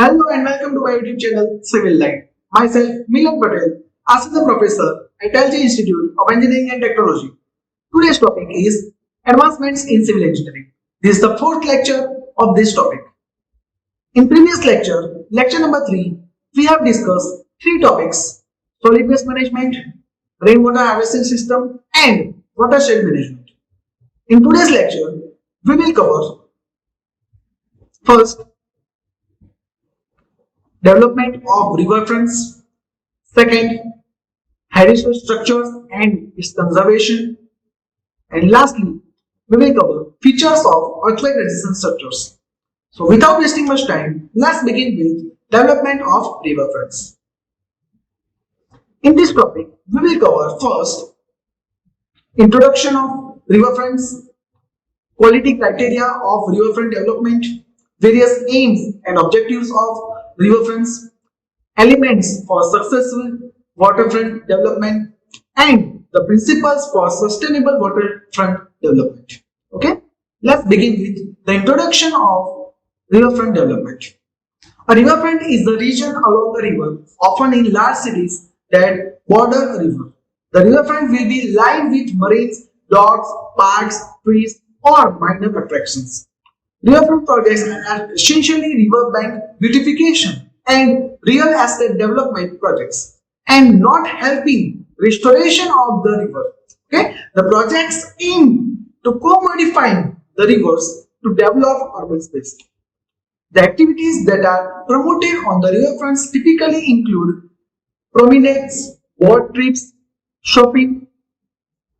Hello and welcome to my YouTube channel Civil Line. Myself Milan Patel, Assistant Professor at LG Institute of Engineering and Technology. Today's topic is Advancements in Civil Engineering. This is the fourth lecture of this topic. In previous lecture, lecture number 3, we have discussed three topics: solid waste management, rainwater harvesting system, and watershed management. In today's lecture, we will cover first development of riverfronts, second, heritage structures and its conservation, and lastly, we will cover features of earthquake resistant structures. So without wasting much time, let's begin with development of riverfronts. In this topic, we will cover first introduction of riverfronts, quality criteria of riverfront development, various aims and objectives of riverfronts, elements for successful waterfront development, and the principles for sustainable waterfront development. Okay, let's begin with the introduction of riverfront development. A riverfront is the region along a river, often in large cities that border a river. The riverfront will be lined with marines, docks, parks, trees, or minor attractions. Riverfront projects are essentially riverbank beautification and real estate development projects, and not helping restoration of the river. Okay, the projects aim to co-modifying the rivers to develop urban space. The activities that are promoted on the riverfronts typically include promenades, boat trips, shopping,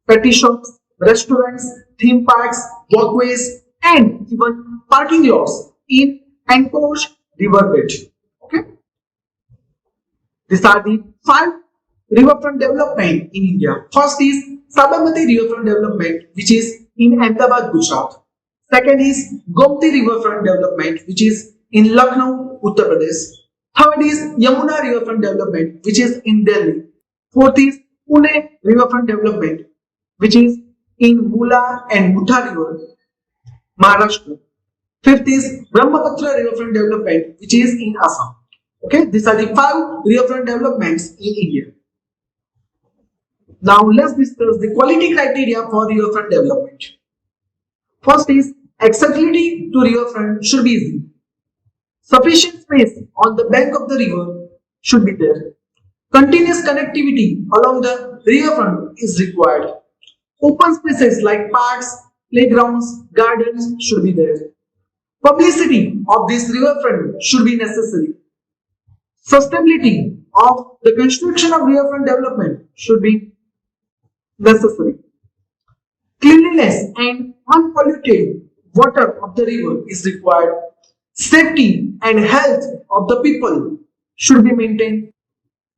petty shops, restaurants, theme parks, walkways, and even parking lots in enclosed riverbed. Okay, these are the 5 riverfront development in India. First is Sabarmati riverfront development, which is in Ahmedabad, Gujarat. Second is Gomti riverfront development, which is in Lucknow, Uttar Pradesh. Third is Yamuna riverfront development, which is in Delhi. Fourth is Pune riverfront development, which is in Mula and Mutha river, Maharashtra. Fifth is Brahmaputra riverfront development, which is in Assam. Okay, these are the 5 riverfront developments in India. Now let's discuss the quality criteria for riverfront development. First is accessibility to riverfront should be easy. Sufficient space on the bank of the river should be there. Continuous connectivity along the riverfront is required. Open spaces like parks, playgrounds, gardens should be there. Publicity of this riverfront should be necessary. Sustainability of the construction of riverfront development should be necessary. Cleanliness and unpolluted water of the river is required. Safety and health of the people should be maintained.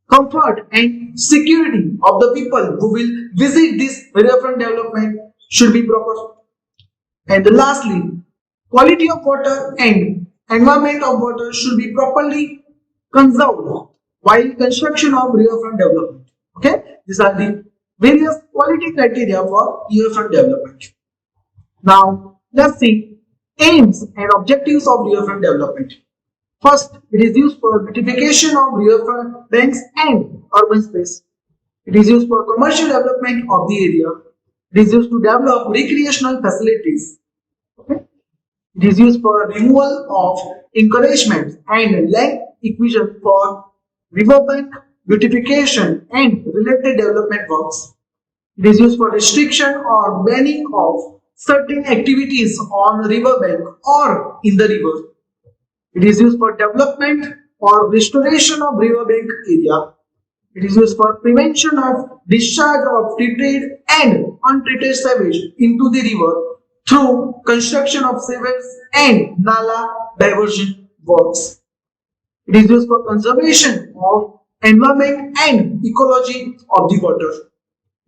Comfort and security of the people who will visit this riverfront development should be proper. And lastly, quality of water and environment of water should be properly conserved while construction of riverfront development. Okay, these are the various quality criteria for riverfront development. Now, let's see aims and objectives of riverfront development. First, it is used for beautification of riverfront banks and urban space. It is used for commercial development of the area. It is used to develop recreational facilities. Okay? It is used for removal of encouragement and land acquisition for riverbank beautification and related development works. It is used for restriction or banning of certain activities on riverbank or in the river. It is used for development or restoration of riverbank area. It is used for prevention of discharge of treated and untreated sewage into the river through construction of sewage and nala diversion works. It is used for conservation of environment and ecology of the water.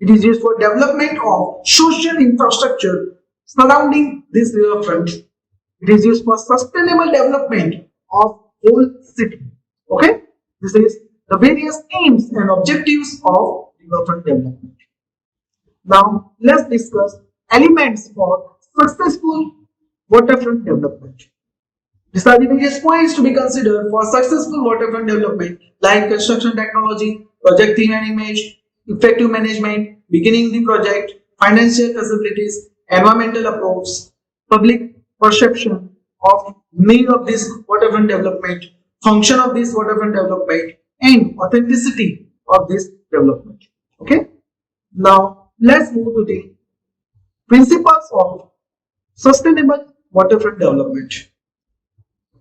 It is used for development of social infrastructure surrounding this riverfront. It is used for sustainable development of whole city. Okay, this is the various aims and objectives of riverfront development. Now let's discuss elements for successful waterfront development. These are the various points to be considered for successful waterfront development like construction technology, project theme and image, effective management, beginning the project, financial feasibilities, environmental approach, public perception of need of this waterfront development, function of this waterfront development, and authenticity of this development. Okay. Now let's move to the principles of sustainable waterfront development.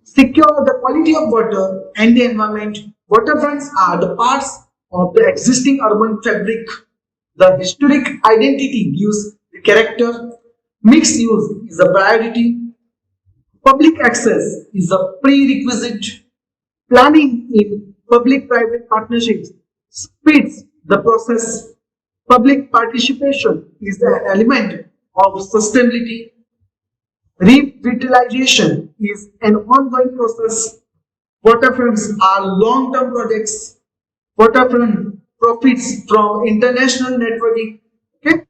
Secure the quality of water and the environment. Waterfronts are the parts of the existing urban fabric. The historic identity gives the character. Mixed use is a priority. Public access is a prerequisite. Planning in public-private partnerships speeds the process. Public participation is an element of sustainability. Revitalization is an ongoing process. Waterfronts are long-term projects. Waterfront profits from international networking. Okay,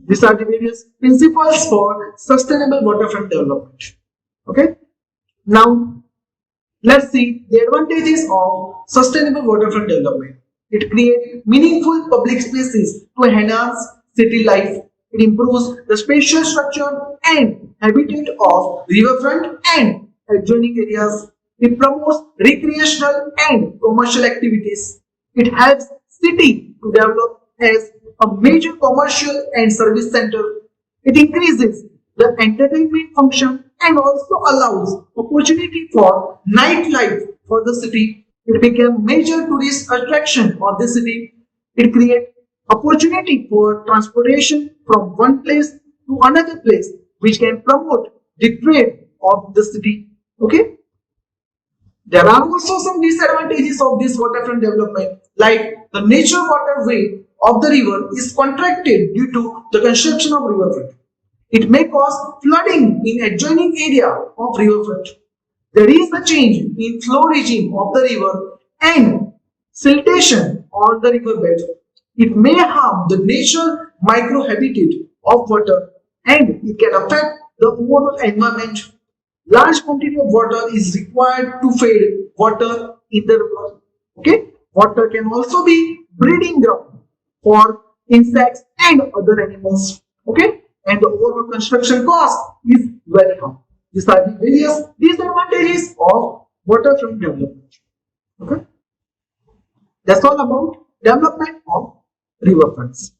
these are the various principles for sustainable waterfront development. Okay, now let's see the advantages of sustainable waterfront development. It creates meaningful public spaces to enhance city life. It improves the spatial structure and habitat of riverfront and adjoining areas. It promotes recreational and commercial activities. It helps city to develop as a major commercial and service center. It increases the entertainment function and also allows opportunity for nightlife for the city. It became major tourist attraction of the city. It creates opportunity for transportation from one place to another place, which can promote the trade of the city. Okay. There are also some disadvantages of this waterfront development, like the nature waterway of the river is contracted due to the construction of riverfront. It may cause flooding in adjoining area of riverfront. There is a change in flow regime of the river and siltation on the riverbed. It may harm the natural microhabitat of water and it can affect the overall environment. Large quantity of water is required to feed water in the river. Okay, water can also be breeding ground for insects and other animals. Okay, and the overall construction cost is very high. These are the various disadvantages of waterfront development. Okay, that's all about development of riverfronts.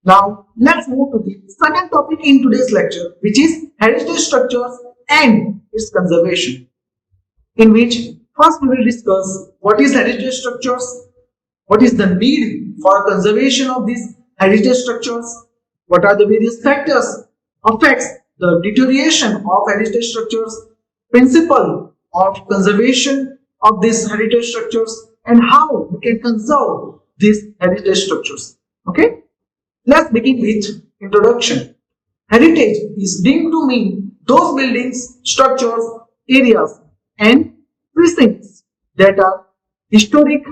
Now let's move to the second topic in today's lecture, which is heritage structures and its conservation. In which first we will discuss what is heritage structures, what is the need for conservation of these heritage structures, what are the various factors affects the deterioration of heritage structures, principle of conservation of these heritage structures, and how we can conserve these heritage structures. Okay, let's begin with introduction. Heritage is deemed to mean those buildings, structures, areas, and precincts that are historic,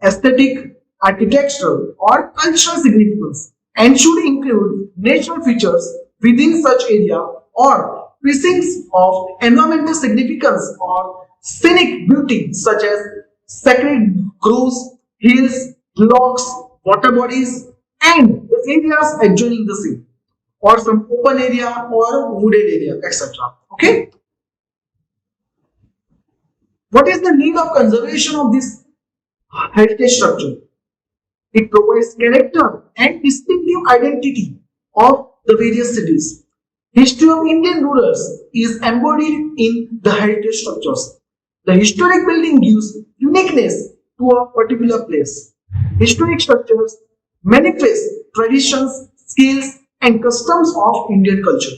aesthetic, architectural, or cultural significance and should include natural features within such area or precincts of environmental significance or scenic beauty such as sacred groves, hills, lochs, water bodies, and the areas adjoining the sea or some open area or wooded area, etc. Okay. What is the need of conservation of this heritage structure? It provides character and distinctive identity of the various cities. History of Indian rulers is embodied in the heritage structures. The historic building gives uniqueness to a particular place. Historic structures manifest traditions, skills, and customs of Indian culture.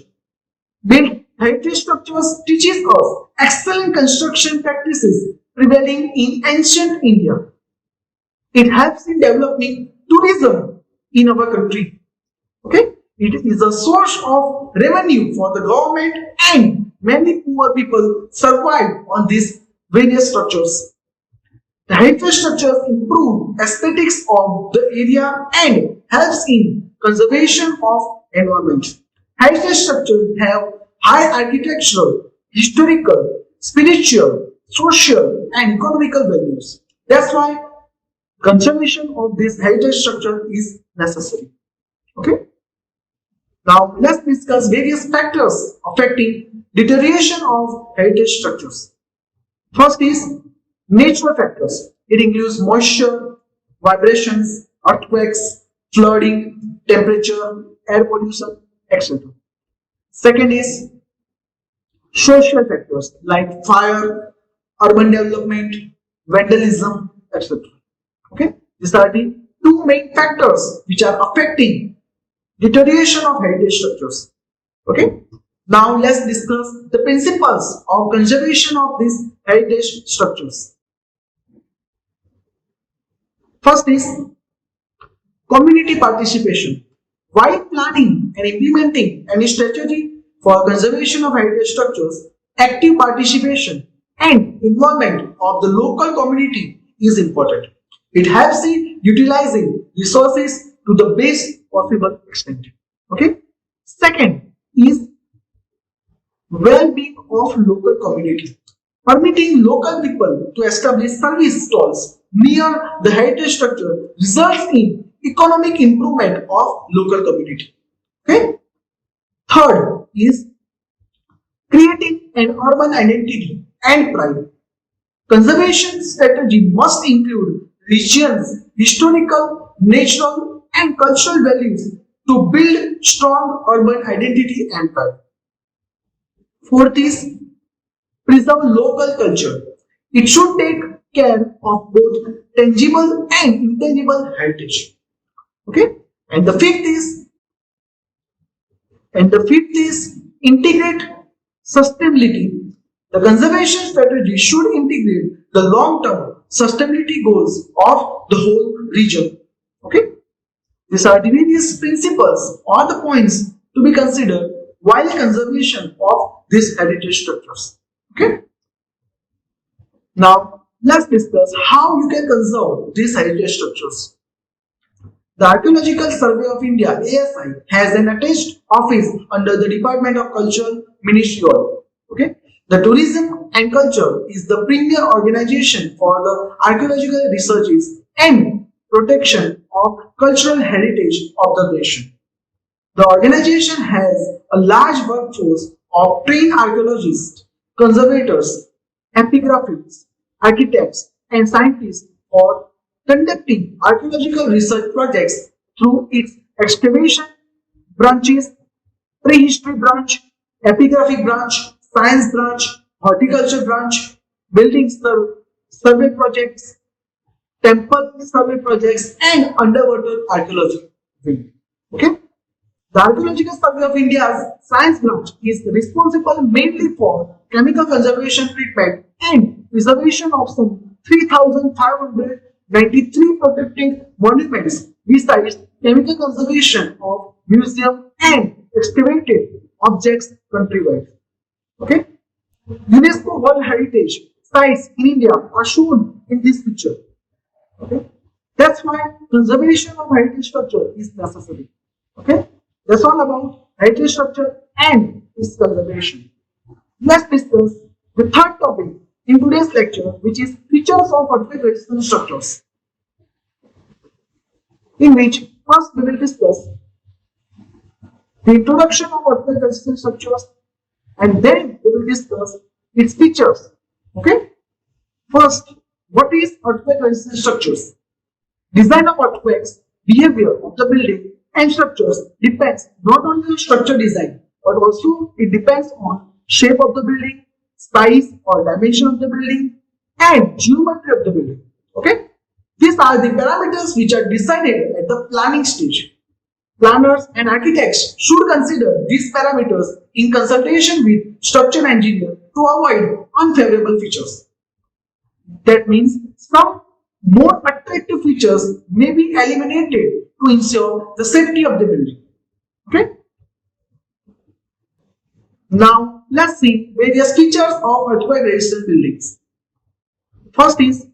Built heritage structures teaches us excellent construction practices prevailing in ancient India. It helps in developing tourism in our country. Okay, it is a source of revenue for the government and many poor people survive on these various structures. The heritage structures improve aesthetics of the area and helps in conservation of environment. Heritage structures have high architectural, historical, spiritual, social, and economical values. That's why conservation of this heritage structure is necessary. Okay. Now let's discuss various factors affecting deterioration of heritage structures. First is natural factors. It includes moisture, vibrations, earthquakes, flooding, temperature, air pollution, etc. Second is social factors like fire, urban development, vandalism, etc. Okay, these are the two main factors which are affecting deterioration of heritage structures. Okay, now let's discuss the principles of conservation of these heritage structures. First is community participation. While planning and implementing any strategy for conservation of heritage structures, active participation and involvement of the local community is important. It helps in utilizing resources to the best possible extent. Okay. Second is well-being of local community. Permitting local people to establish service stalls near the heritage structure results in economic improvement of local community. Okay. Third is creating an urban identity and pride. Conservation strategy must include regions, historical, natural, and cultural values to build strong urban identity and pride. Fourth is preserve local culture. It should take care of both tangible and intangible heritage. Okay, and the fifth is integrate sustainability. The conservation strategy should integrate the long-term sustainability goals of the whole region. Okay, these are the various principles or the points to be considered while conservation of these heritage structures. Okay. Now let's discuss how you can conserve these heritage structures. The Archaeological Survey of India (ASI) has an attached office under the Department of Culture, Ministry of. Okay. The Tourism and Culture is the premier organization for the archaeological researches and protection of cultural heritage of the nation. The organization has a large workforce of trained archaeologists, conservators, epigraphists, architects, and scientists for conducting archaeological research projects through its excavation branches, prehistory branch, epigraphic branch, science branch, horticulture branch, building survey projects, temple survey projects, and underwater archaeology wing. Okay. The Archaeological Survey of India's science branch is responsible mainly for chemical conservation treatment and preservation of some 3,593 protected monuments, besides chemical conservation of museum and excavated objects countrywide. Okay. UNESCO World Heritage sites in India are shown in this picture. Okay. That's why conservation of heritage structure is necessary. Okay. That's all about heritage structure and its conservation. Let's discuss the third topic in today's lecture, which is features of earthquake resistant structures. In which first we will discuss the introduction of earthquake resistant structures, and then we will discuss its features. Okay. First, what is earthquake resistant structures? Design of earthquakes, behavior of the building and structures depends not only on structure design, but also it depends on shape of the building, size or dimension of the building, and geometry of the building. Okay, these are the parameters which are decided at the planning stage. Planners and architects should consider these parameters in consultation with structural engineer to avoid unfavorable features. That means some more attractive features may be eliminated to ensure the safety of the building. Okay. Now let's see various features of earthquake resistant buildings. First is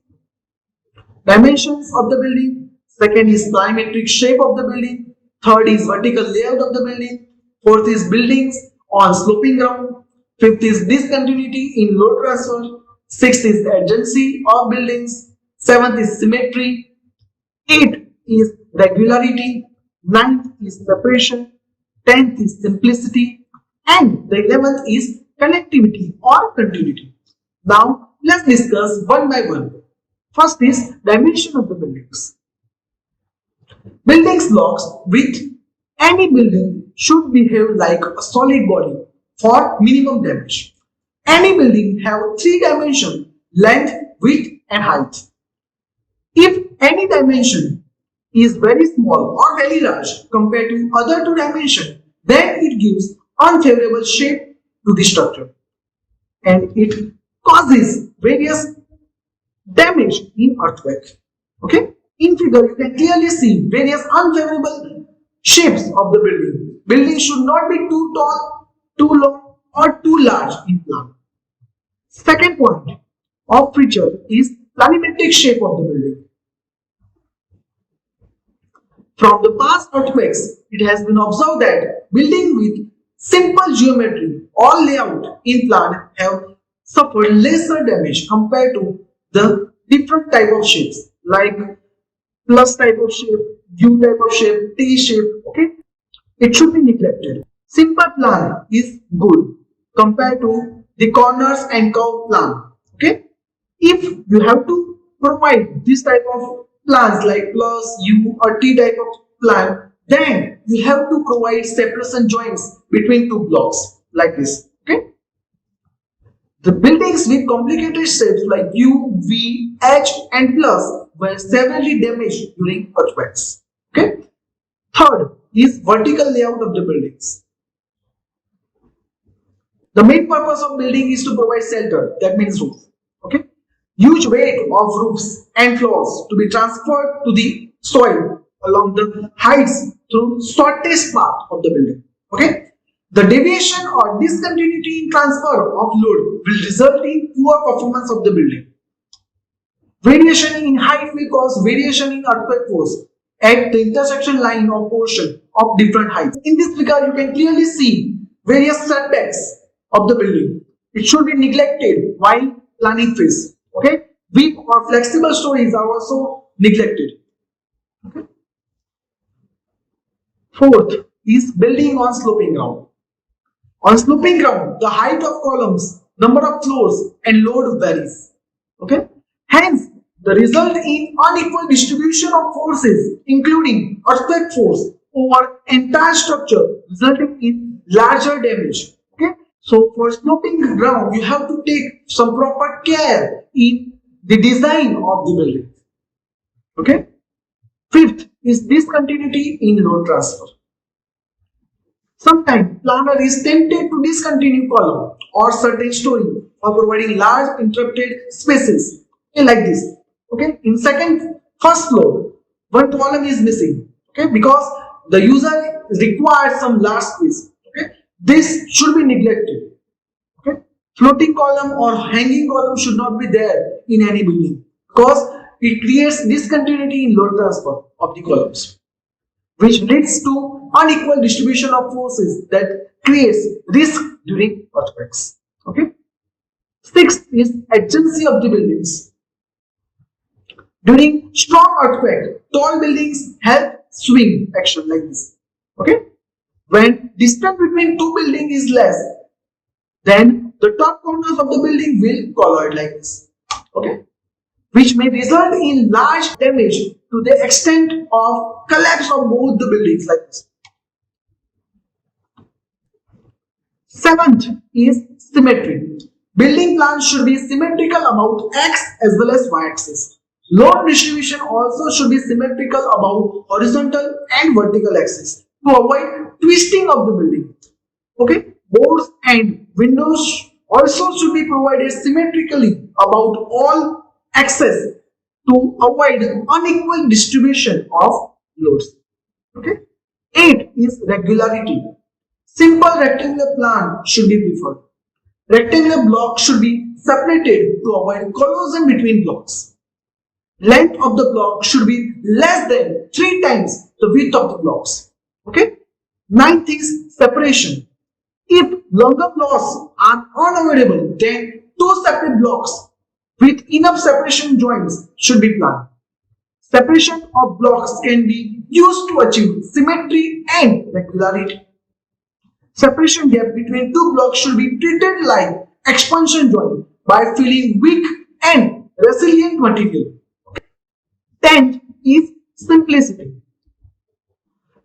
dimensions of the building. Second is plyometric shape of the building. Third is vertical layout of the building. Fourth is buildings on sloping ground. Fifth is discontinuity in load transfer. Sixth is adjacency of buildings. Seventh is symmetry. Eighth is regularity. Ninth is separation. 10th is simplicity. And the 11th is connectivity or continuity. Now let's discuss one by one. First is dimension of the buildings. Building blocks with any building should behave like a solid body for minimum damage. Any building have three dimensions: length, width and height. If any dimension is very small or very large compared to other two dimensions, then it gives unfavorable shape to the structure and it causes various damage in earthquake. Okay, in figure you can clearly see various unfavorable shapes of the building. Building should not be too tall, too long or too large in plan. Second point of feature is planimetric shape of the building. From the past earthquakes, it has been observed that buildings with simple geometry or layout in plan have suffered lesser damage compared to the different type of shapes like plus type of shape, U type of shape, T shape. Okay, it should be neglected. Simple plan is good compared to the corners and curve plan. Okay, if you have to provide this type of plans like plus, U or T type of plan, then you have to provide separation joints between two blocks like this. Okay, the buildings with complicated shapes like U, V, H and plus were severely damaged during earthquakes. Okay. Third is vertical layout of the buildings. The main purpose of building is to provide shelter, that means roof. Okay. Huge weight of roofs and floors to be transferred to the soil along the heights through shortest path of the building. Okay. The deviation or discontinuity in transfer of load will result in poor performance of the building. Variation in height will cause variation in earthquake force at the intersection line or portion of different heights. In this figure, you can clearly see various setbacks of the building. It should be neglected while planning phase. Okay, weak or flexible stories are also neglected. Okay. Fourth is building on sloping ground. On sloping ground, the height of columns, number of floors and load varies. Okay, hence the result in unequal distribution of forces, including earthquake force over entire structure, resulting in larger damage. Okay, so for sloping ground, you have to take some proper care in the design of the building. Okay. Fifth is discontinuity in load transfer. Sometimes planner is tempted to discontinue column or certain story for providing large interrupted spaces. Okay, like this. Okay, in first floor, one column is missing. Okay, because the user requires some large space. Okay, this should be neglected. Okay, floating column or hanging column should not be there in any building because it creates discontinuity in load transfer of the columns, which leads to unequal distribution of forces that creates risk during earthquakes. Okay. Sixth is adjacency of the buildings. During strong earthquake, tall buildings help swing action like this. Okay. When distance between two buildings is less, then the top corners of the building will collide like this. Okay, which may result in large damage to the extent of collapse of both the buildings like this. Seventh is symmetry. Building plans should be symmetrical about X as well as Y axis. Load distribution also should be symmetrical about horizontal and vertical axis to avoid twisting of the building. Okay, boards and windows also should be provided symmetrically about all axes to avoid unequal distribution of loads. Okay. 8 is regularity. Simple rectangular plan should be preferred. Rectangular block should be separated to avoid collision between blocks. Length of the block should be less than 3 times the width of the blocks. Okay. 9th is separation. If longer blocks are unavoidable, then two separate blocks with enough separation joints should be planned. Separation of blocks can be used to achieve symmetry and regularity. Separation gap between two blocks should be treated like expansion joint by filling weak and resilient material. 10th is simplicity.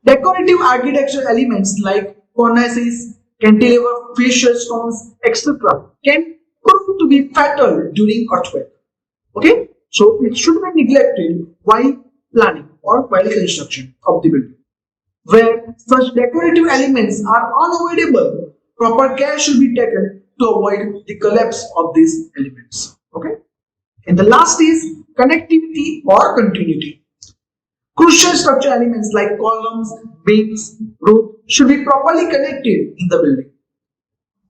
Decorative architectural elements like cornices, cantilever, fascia stones, etc. can prove to be fatal during earthquake. Okay, so it should be neglected while planning or while construction of the building. Where such decorative elements are unavoidable, proper care should be taken to avoid the collapse of these elements. Okay, and the last is connectivity or continuity. Crucial structural elements like columns, beams, roof should be properly connected in the building.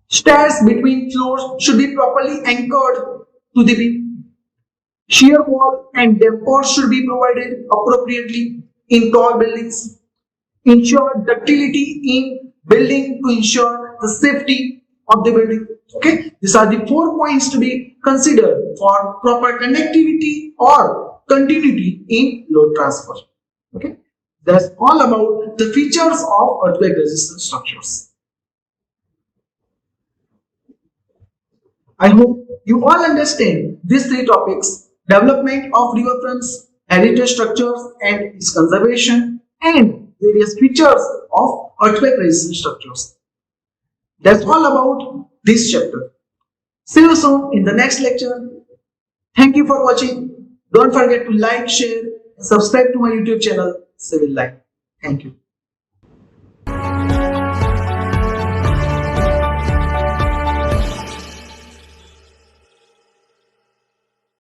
Stairs between floors should be properly anchored to the beam. Shear wall and dampers should be provided appropriately in tall buildings. Ensure ductility in building to ensure the safety of the building. Okay, these are the 4 points to be considered for proper connectivity or continuity in load transfer. Okay, that's all about the features of earthquake resistant structures. I hope you all understand these three topics: development of riverfronts, heritage structures and its conservation, and various features of earthquake resistant structures. That's all about this chapter. See you soon in the next lecture. Thank you for watching. Don't forget to like, share, and subscribe to my YouTube channel, Civil Life. Thank you.